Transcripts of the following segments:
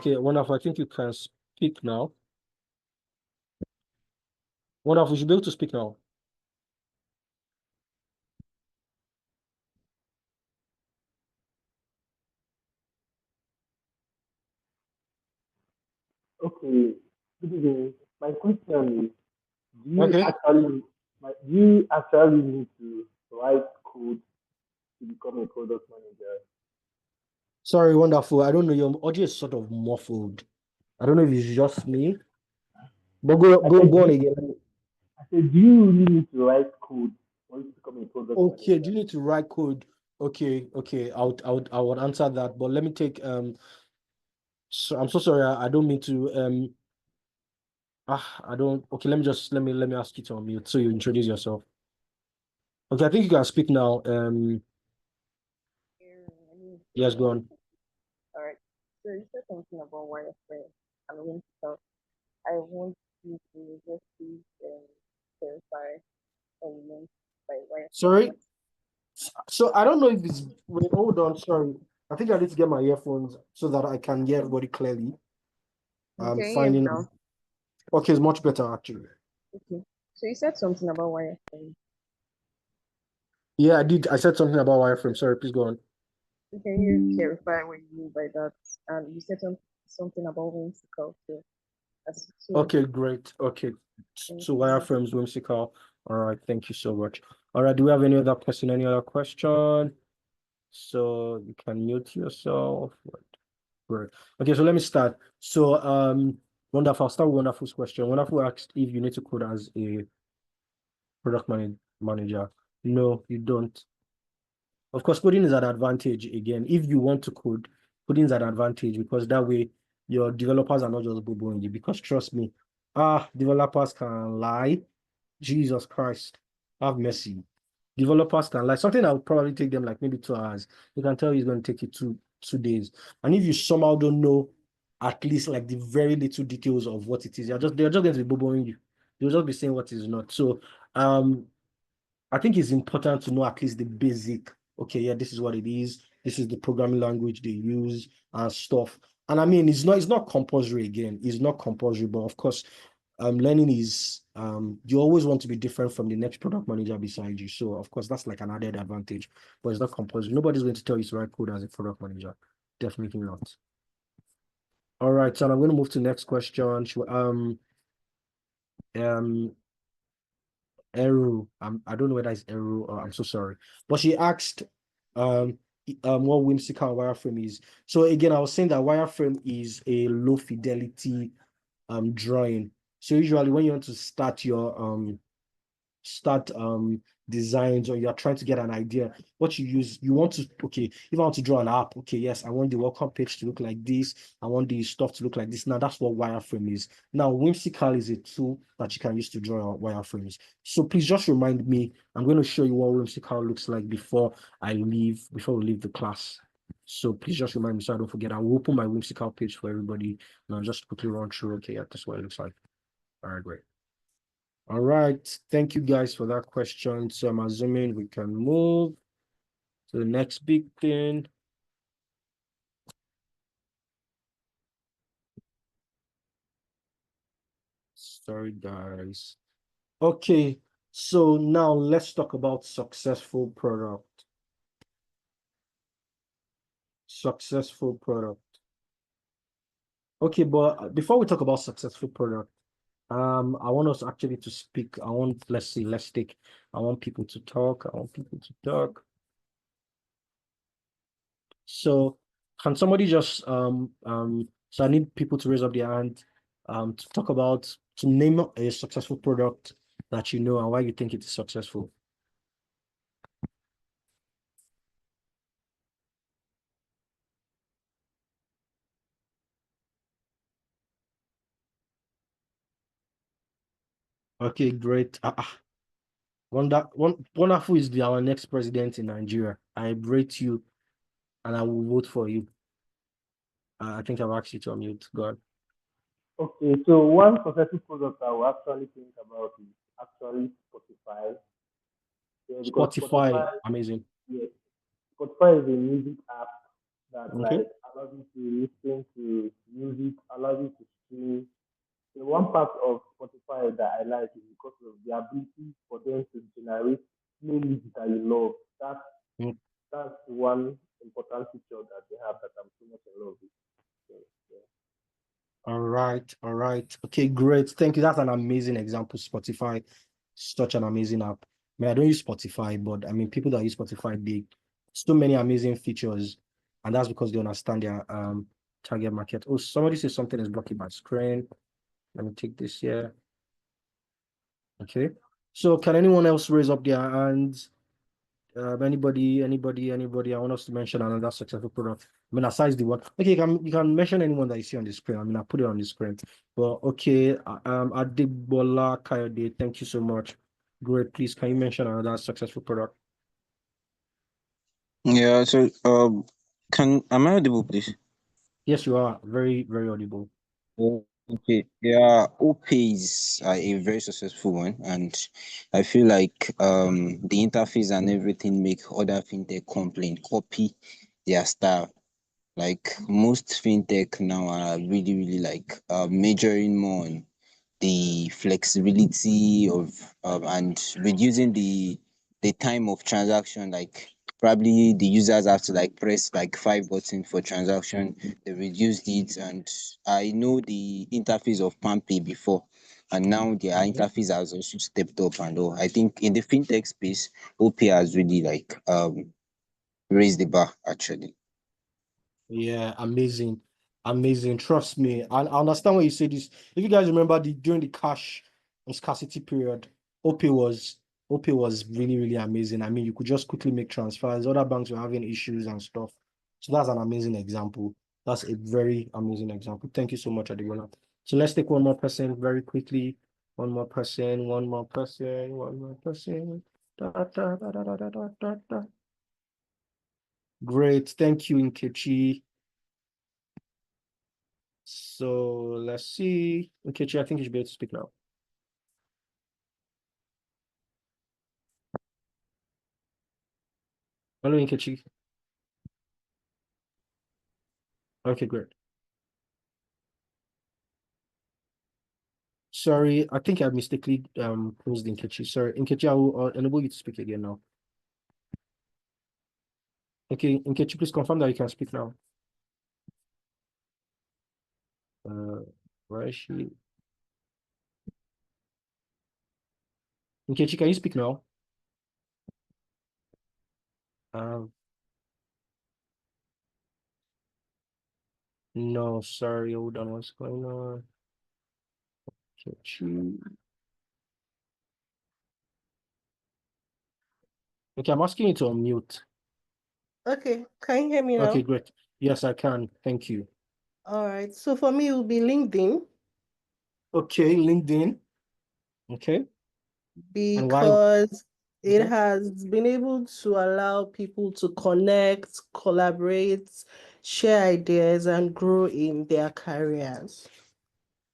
Okay, wonderful. I think you can speak now. Wonderful. You should be able to speak now. Okay, good evening. My question is, do you Okay. actually do you actually need to write code to become a product manager? Sorry, wonderful. I don't know. Your audio is sort of muffled. I don't know if it's just me, but go I go said, go do on you, again. I said, do you really need to write code for you to become a product Okay, do manager? you need to write code? Okay, okay. I would answer that, but let me take so I'm so sorry. I don't mean to I don't okay, let me ask you to unmute so you introduce yourself. Okay, I think you can speak now. Yes, go on. All right. So you said something about wireframe and wind stuff. I want you to just please clarify what you meant by wireframe. Sorry. So I don't know if it's wait, hold on, sorry. I think I need to get my earphones so that I can hear everybody clearly. I'm Can you hear me finding now? okay, it's much better actually. Okay. So you said something about wireframe. Yeah, I did. I said something about wireframe. Sorry, please go on. So can you clarify what you mean by that? And you said something about whimsical too. That's so. Okay, great. Okay. Thank So you. wireframes whimsical. All right, thank you so much. All right, do we have any other person, any other question? So you can mute yourself. Great. Okay, so let me start. So wonderful. I'll start with Wonderful's question. Wonderful asked if you need to code as a manager. No, you don't. Of course, coding is an advantage again. If you want to code, coding is an advantage because that way your developers are not just boboing you. Because trust me, developers can lie. Jesus Christ, have mercy. Developers can lie. Something that would probably take them like maybe 2 hours. You can tell you it's going to take you two days. And if you somehow don't know at least like the very little details of what it is, they're just going to be boboing you. They'll just be saying what is not. So I think it's important to know at least the basic. Okay, yeah, this is what it is. This is the programming language they use and stuff. And I mean, it's not compulsory again. It's not compulsory, but of course, learning is you always want to be different from the next product manager beside you. So of course, that's like an added advantage, but it's not compulsory. Nobody's going to tell you to write code as a product manager. Definitely not. All right, so I'm going to move to the next question. Um, Eru. I don't know whether it's Eru or I'm so sorry. But she asked what whimsical wireframe is. So again, I was saying that wireframe is a low fidelity drawing. So usually when you want to start designs or you're trying to get an idea, what you use, you want to, okay, if I want to draw an app, okay, yes, I want the welcome page to look like this, I want the stuff to look like this. Now that's what wireframe is. Now whimsical is a tool that you can use to draw wireframes. So please just remind me, I'm going to show you what whimsical looks like before we leave the class. So please just remind me so I don't forget. I will open my whimsical page for everybody and I'll just quickly run through. Okay, yeah, that's what it looks like. All right, great. All right. Thank you guys for that question. So I'm assuming we can move to the next big thing. Sorry, guys. Okay. So now let's talk about successful product. Successful product. Okay, but before we talk about successful product, I want us actually to speak. I want people to talk. I want people to talk. So can somebody just so I need people to raise up their hand to talk about to name a successful product that you know and why you think it is successful. Okay, great. Wonderful is our next president in Nigeria. I rate you and I will vote for you. I think I've asked you to unmute. Go on. Okay, so one successful product I will actually think about is actually Spotify. Yeah, because Spotify, Spotify, amazing. yeah, Spotify is a music app that Okay. like allows you to listen to music, allows you to stream. The one part of Spotify that I like is because of the ability for them to generate playlists that you love. Mm. That's one important feature that they have that I'm so much in love with. So, yeah. All right, all right. Okay, great. Thank you. That's an amazing example. Spotify, such an amazing app. I mean, I don't use Spotify, but I mean, people that use Spotify, they so many amazing features, and that's because they understand their target market. Oh, somebody says something is blocking my screen. Let me take this here. Okay. So can anyone else raise up their hands? Anybody? I want us to mention another successful product. I mean, aside the one. Okay, you can mention anyone that you see on the screen. I mean, I put it on the screen. But okay, Adebola Kayode, thank you so much. Great. Please, can you mention another successful product? Yeah, so am I audible, please? Yes, you are very, very audible. Okay, yeah, OPay is a very successful one, and I feel like the interface and everything make other fintech complain copy their style. Like most fintech now are really like majoring more on the flexibility of and reducing the time of transaction. Like probably the users have to like press like 5 buttons for transaction. They reduced it, and I know the interface of PalmPay before, and now their Mhm. interface has also stepped up and all. I think in the fintech space, OP has really like raised the bar actually. Yeah, amazing, amazing. Trust me, I understand when you say this. If you guys remember during the cash and scarcity period, OP was OP was really, really amazing. I mean, you could just quickly make transfers. Other banks were having issues and stuff. So that's an amazing example. That's a very amazing example. Thank you so much, Ademola. So let's take one more person very quickly. One more person, one more person, one more person. Da, da, da, da, da, da, da, da, da. Great. Thank you, Nkechi. So let's see. Nkechi, I think you should be able to speak now. Hello, Nkechi. Okay, great. Sorry, I think I mistakenly closed Nkechi. Sorry, Nkechi, I will enable you to speak again now. Okay, Nkechi, please confirm that you can speak now. Where is she? Nkechi, can you speak now? Um, no, sorry, hold on, what's going on? Nkechi. Okay, I'm asking you to unmute. Okay, can you hear me Okay, now? great. Yes, I can. Thank you. All right. So for me, it will be LinkedIn Okay, LinkedIn. Okay, and why? because it Okay. has been able to allow people to connect, collaborate, share ideas, and grow in their careers.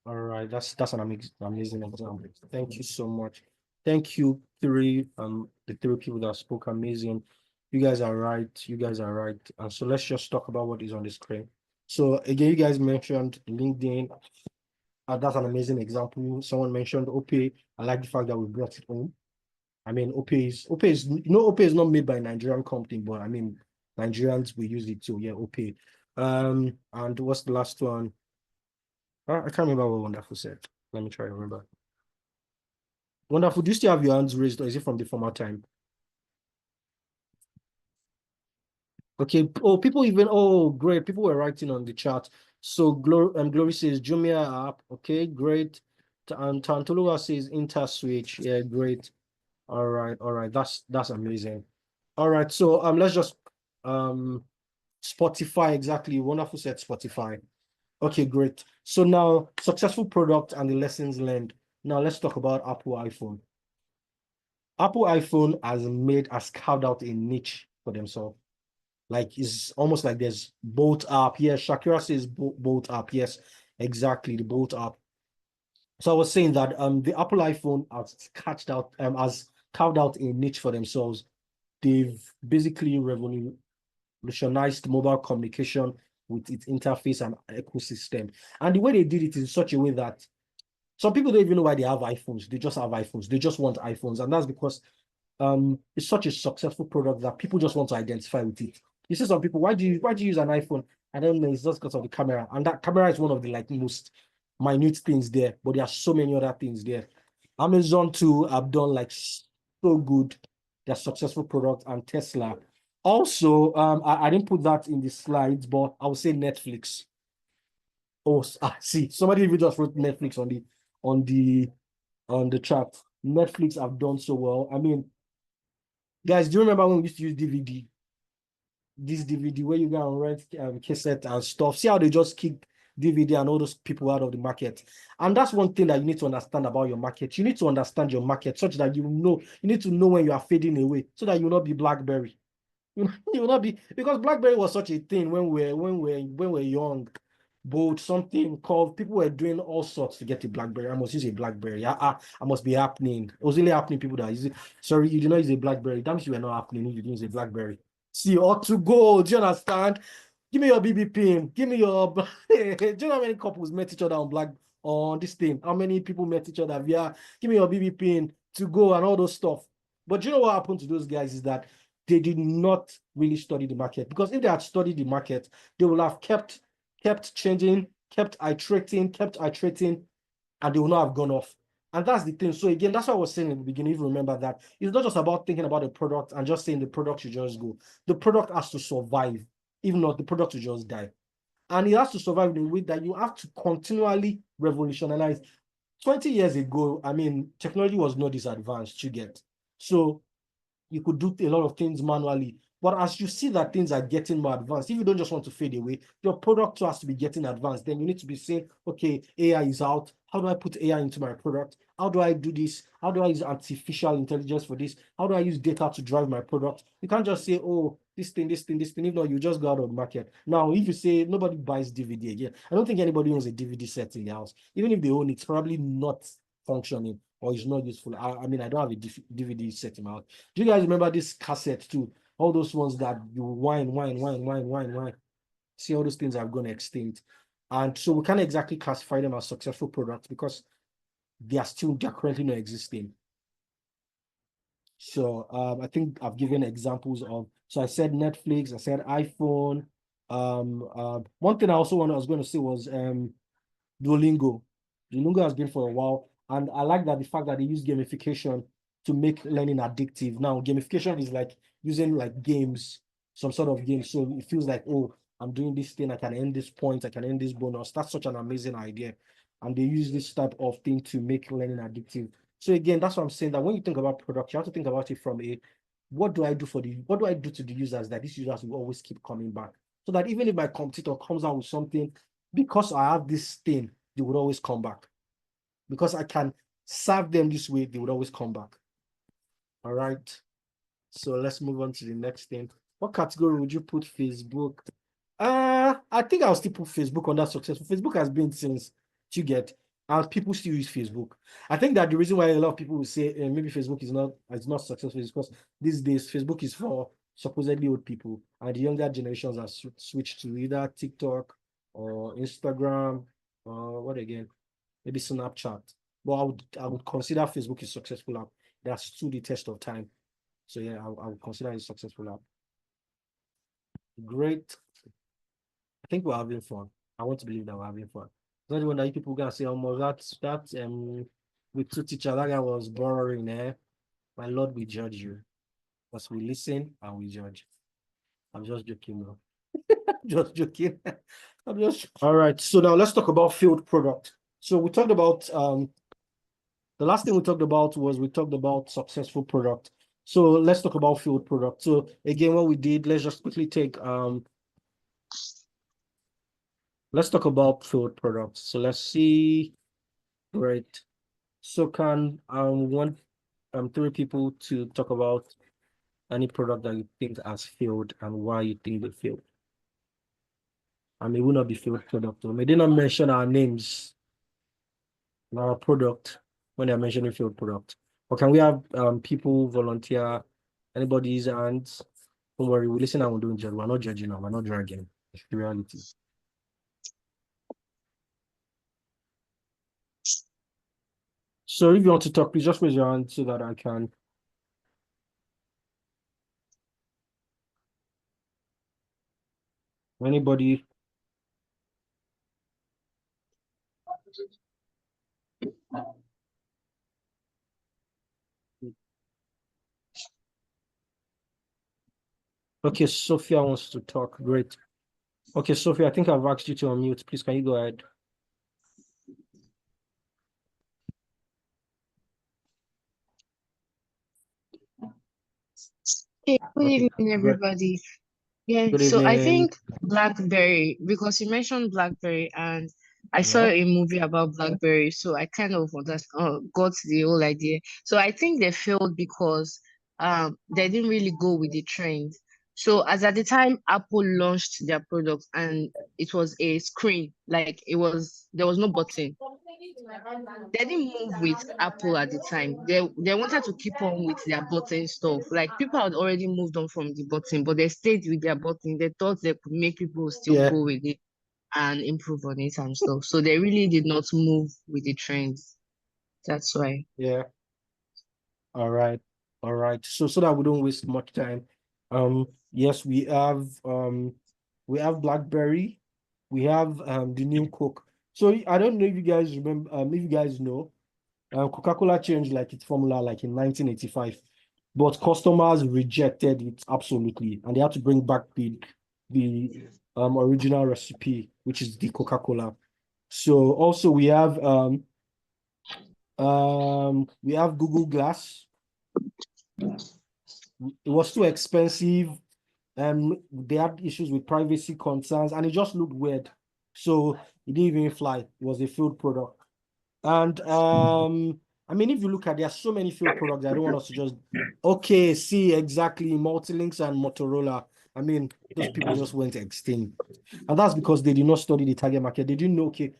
All right, that's an amazing example. Thank you so much. Thank you, the three people that spoke amazing. You guys are right. You guys are right. And so let's just talk about what is on the screen. So again, you guys mentioned LinkedIn. That's an amazing example. Someone mentioned OPay. I like the fact that we brought it home. I mean, OPay is OPay is not made by a Nigerian company, but I mean Nigerians we use it too. Yeah, OPay. And what's the last one? I can't remember what Wonderful said. Let me try to remember. Wonderful, do you still have your hands raised, or is it from the former time? Okay. Oh, great. People were writing on the chat. So Glory says Jumia app. Okay, great. And Tantolua says InterSwitch. Yeah, great. All right. That's amazing. All right. So let's just Spotify, exactly. Wonderful said Spotify. Okay, great. So now successful product and the lessons learned. Now let's talk about Apple iPhone. Apple iPhone has carved out a niche for themselves. Like it's almost like there's Bolt app. Yes, Shakira says Bolt app. Yes, exactly, the Bolt app. So I was saying that the Apple iPhone has carved out a niche for themselves. They've basically revolutionized mobile communication with its interface and ecosystem. And the way they did it is in such a way that some people don't even know why they have iPhones. They just have iPhones. They just want iPhones. And that's because it's such a successful product that people just want to identify with it. You see some people, why do you use an iPhone? I don't know, it's just because of the camera. And that camera is one of the like most minute things there, but there are so many other things there. Amazon too have done like so good, their successful product, and Tesla. Also, I didn't put that in the slides, but I would say Netflix. Oh, see, somebody even just wrote Netflix on the chat. Netflix have done so well. I mean, guys, do you remember when we used to use DVD? This DVD where you go and rent cassette and stuff. See how they just kick DVD and all those people out of the market. And that's one thing that you need to understand about your market. You need to understand your market such that you need to know when you are fading away so that you will not be BlackBerry. You will not be, because BlackBerry was such a thing when we're young. But something called, people were doing all sorts to get a BlackBerry. I must use a BlackBerry. I must be happening. It was really happening. People that use it. Sorry, you did not use a BlackBerry. That means you were not happening if you didn't use a BlackBerry. See, or to go. Do you understand? Give me your BB pin. Give me your. Do you know how many couples met each other on this thing? How many people met each other via? Give me your BB pin to go and all those stuff. But do you know what happened to those guys is that they did not really study the market, because if they had studied the market, they would have kept changing, kept iterating, and they will not have gone off. And that's the thing. So again, that's what I was saying in the beginning. If you remember that, it's not just about thinking about the product and just saying the product should just go. The product has to survive. If not, the product will just die. And it has to survive in a way that you have to continually revolutionize. 20 years ago, I mean, technology was not this advanced, you get. So you could do a lot of things manually. But as you see that things are getting more advanced, if you don't just want to fade away, your product has to be getting advanced. Then you need to be saying, okay, AI is out. How do I put AI into my product? How do I do this? How do I use artificial intelligence for this? How do I use data to drive my product? You can't just say, oh, this thing. If not, you just go out of the market. Now, if you say nobody buys DVD again, I don't think anybody owns a DVD set in the house. Even if they own it, it's probably not functioning or it's not useful. I mean, I don't have a DVD set in my house. Do you guys remember this cassette too? All those ones that you whine. See, all those things have gone extinct. And so we can't exactly classify them as successful products because they're currently not existing. So I think I've given examples of, so I said Netflix, I said iPhone. One thing I was going to say was Duolingo. Duolingo has been for a while, and I like that the fact that they use gamification to make learning addictive. Now, gamification is like using like games, some sort of game. So it feels like, oh, I'm doing this thing, I can earn this point, I can earn this bonus. That's such an amazing idea. And they use this type of thing to make learning addictive. So again, that's what I'm saying, that when you think about product, you have to think about it from what do I do to the users that these users will always keep coming back? So that even if my competitor comes out with something, because I have this thing, they would always come back. Because I can serve them this way, they would always come back. All right. So let's move on to the next thing. What category would you put Facebook? I think I'll still put Facebook on that successful. Facebook has been since you get, and people still use Facebook. I think that the reason why a lot of people will say maybe Facebook is not successful is because these days Facebook is for supposedly old people, and the younger generations have switched to either TikTok or Instagram or what again, maybe Snapchat. But I would consider Facebook a successful app that stood the test of time. So yeah, I would consider it a successful app. Great. I think we're having fun. I want to believe that we're having fun. Not the one that you people gonna say, oh, that with two teachers, that guy was boring, eh? My Lord, we judge you. Because we listen and we judge. I'm just joking, bro. Just joking. I'm just all right. So now let's talk about field product. So we talked about the last thing we talked about successful product. So let's talk about field product. So again, what we did, let's just quickly take let's talk about field products. So let's see. Right. So can want three people to talk about any product that you think has failed and why you think they failed. I mean, it will not be failed product. May they not mention our names in our product when they're mentioning failed product. Or can we have people volunteer, anybody's hands? Don't worry, we listen and we don't judge. We're not judging now, we're not dragging. It's the reality. So if you want to talk, please just raise your hand so that I can. Anybody? Okay, Sophia wants to talk. Great. Okay, Sophia, I think I've asked you to unmute. Please, can you go ahead? Hey, good Okay, evening, great. everybody. Yeah, Good so I evening. think BlackBerry, because you mentioned BlackBerry, and I saw Yeah. a movie about BlackBerry, so I kind of got the whole idea. So I think they failed because they didn't really go with the trend. So as at the time Apple launched their product and it was a screen, like there was no button. They didn't move with Apple at the time. They wanted to keep on with their button stuff. Like people had already moved on from the button, but they stayed with their button. They thought they could make people still Yeah. go with it and improve on it and stuff. So they really did not move with the trends. That's why. Yeah. All right. All right. So that we don't waste much time. Yes, we have BlackBerry, we have the new Coke. So I don't know if you guys remember, if you guys know, Coca-Cola changed like its formula like in 1985, but customers rejected it absolutely, and they had to bring back the original recipe, which is the Coca-Cola. So also we have Google Glass. It was too expensive. They had issues with privacy concerns, and it just looked weird. So it didn't even fly. It was a failed product. And I mean, if you look at, there are so many failed products. I don't want us to just see exactly Multilinks and Motorola. I mean, those people just went extinct, and that's because they did not study the target market. They didn't know, okay,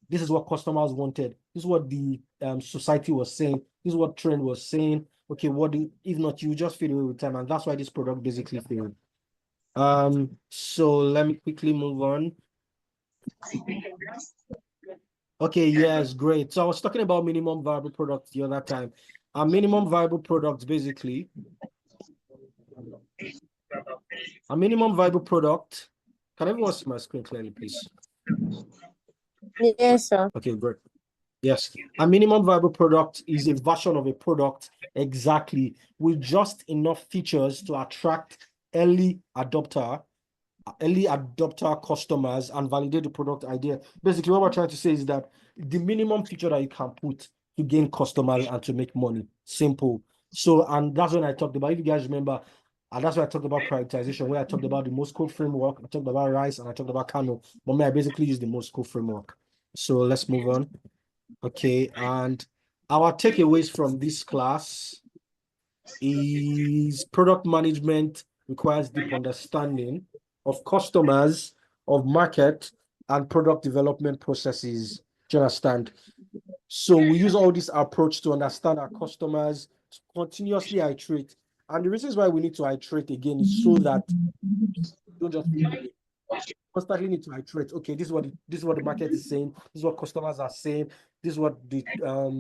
this is what customers wanted. This is what the society was saying. This is what trend was saying. Okay, if not, you just fade away with time, and that's why this product basically failed. So let me quickly move on. Okay, yes, great. So I was talking about minimum viable products the other time. A minimum viable product, basically, a minimum viable product. Can everyone see my screen clearly, please? Yes, sir. Okay, great. Yes, a minimum viable product is a version of a product exactly with just enough features to attract early adopter customers and validate the product idea. Basically, what we're trying to say is that the minimum feature that you can put to gain customers and to make money. Simple. So, and that's when I talked about, if you guys remember, and that's why I talked about prioritization, where I talked about the Moscow framework, I talked about Rice, and I talked about Kano. But I basically use the Moscow framework. So let's move on. Okay, and our takeaways from this class is product management requires deep understanding of customers, of market, and product development processes. Do you understand? So we use all this approach to understand our customers, to continuously iterate. And the reasons why we need to iterate again is so that you don't just fade away. Constantly need to iterate. Okay, this is what the market is saying. This is what customers are saying. This is what the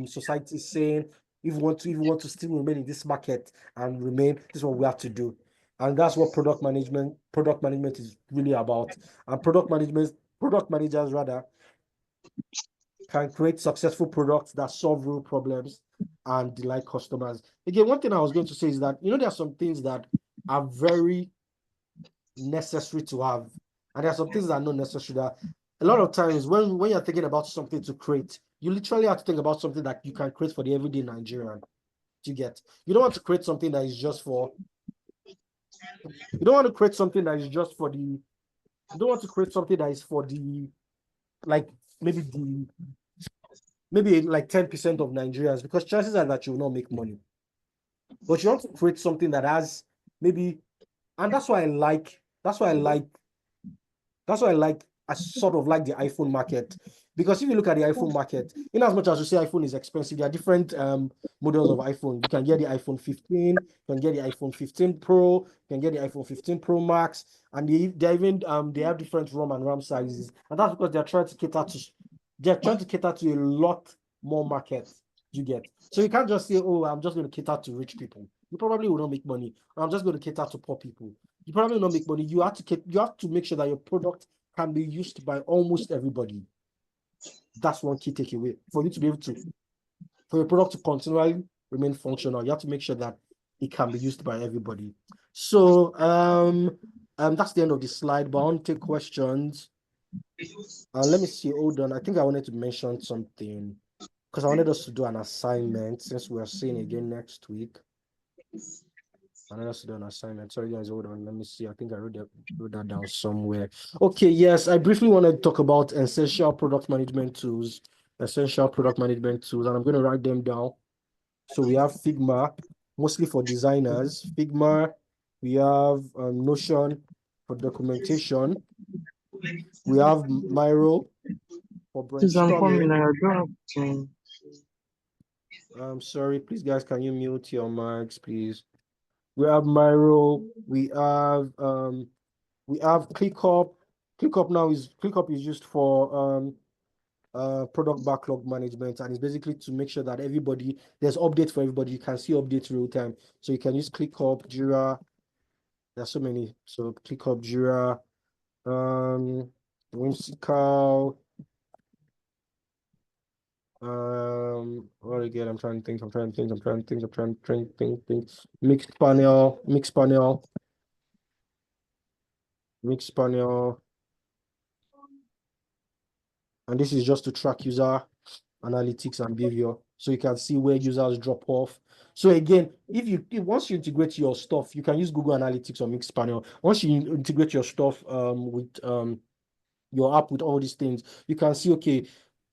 society is saying. If you want to still remain in this market and remain, this is what we have to do. And that's what product management is really about. And product managers rather can create successful products that solve real problems and delight customers. Again, one thing I was going to say is that there are some things that are very necessary to have, and there are some things that are not necessary. That a lot of times when you're thinking about something to create, you literally have to think about something that you can create for the everyday Nigerian. You don't want to create something that is just for you don't want to create something that is just for the you don't want to create something that is for the like maybe like 10% of Nigerians, because chances are that you will not make money. But you want to create something that has maybe, and that's why I like I sort of like the iPhone market, because if you look at the iPhone market, in as much as you say iPhone is expensive, there are different models of iPhone. You can get the iPhone 15, you can get the iPhone 15 Pro, you can get the iPhone 15 Pro Max, and they have different ROM and RAM sizes, and that's because they're trying to cater to a lot more markets. You get. So you can't just say, oh, I'm just going to cater to rich people. You probably will not make money. Or I'm just going to cater to poor people. You probably will not make money. You have to make sure that your product can be used by almost everybody. That's one key takeaway. For you to be able to, for your product to continually remain functional, you have to make sure that it can be used by everybody. So that's the end of the slide, but I want to take questions. Let me see. Hold on. I think I wanted to mention something because I wanted us to do an assignment since we are seeing again next week. I wanted us to do an assignment. Sorry, guys. Hold on. Let me see. I think I wrote that down somewhere. Okay. Yes, I briefly wanted to talk about essential product management tools. Essential product management tools, and I'm going to write them down. So we have Figma, mostly for designers. Figma. We have Notion for documentation. We have Miro for brainstorming. I'm sorry, please, guys, can you mute your mics, please? We have Miro. We have ClickUp. ClickUp is used for product backlog management, and it's basically to make sure that there's updates for everybody. You can see updates real time. So you can use ClickUp, Jira. There's so many. So ClickUp, Jira, Whimsical. What again? I'm trying to think. Mixpanel. And this is just to track user analytics and behavior, so you can see where users drop off. So again, once you integrate your stuff, you can use Google Analytics or Mixpanel. Once you integrate your stuff with your app with all these things, you can see, okay,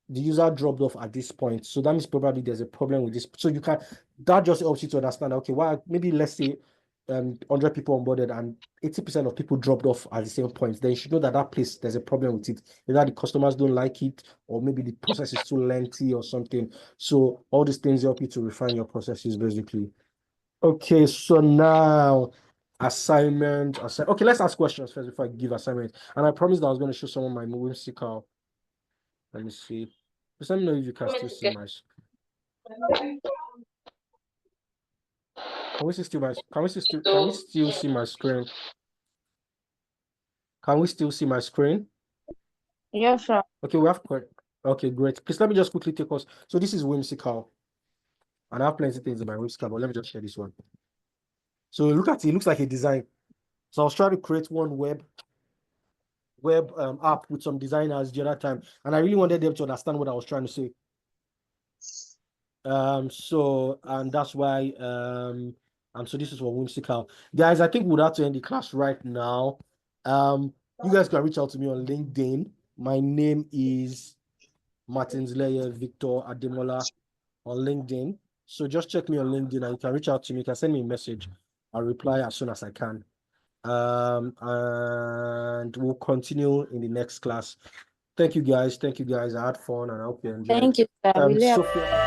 the user dropped off at this point. So that means probably there's a problem with this. So that just helps you to understand, okay, why maybe let's say 100 people onboarded and 80% of people dropped off at the same point. Then you should know that place, there's a problem with it. Either the customers don't like it, or maybe the process is too lengthy or something. So all these things help you to refine your processes, basically. Okay, so now assignment. Okay, let's ask questions first before I give assignment. And I promised that I was going to show some of my whimsical. Let me see. Just let me know if you can still see my screen. Can we still see my screen? Can we still see my screen? Yes, sir. Okay, okay, great. Please let me just quickly take us. So this is whimsical. And I have plenty of things in my whimsical, but let me just share this one. So look at it, it looks like a design. So I was trying to create one web app with some designers the other time, and I really wanted them to understand what I was trying to say. And that's why so this is for whimsical. Guys, I think we'd have to end the class right now. You guys can reach out to me on LinkedIn. My name is Martinsleye Victor Ademola on LinkedIn. So just check me on LinkedIn and you can reach out to me. You can send me a message. I'll reply as soon as I can. And we'll continue in the next class. Thank you guys. I had fun and I hope you enjoyed. Thank you, sir. Sophia.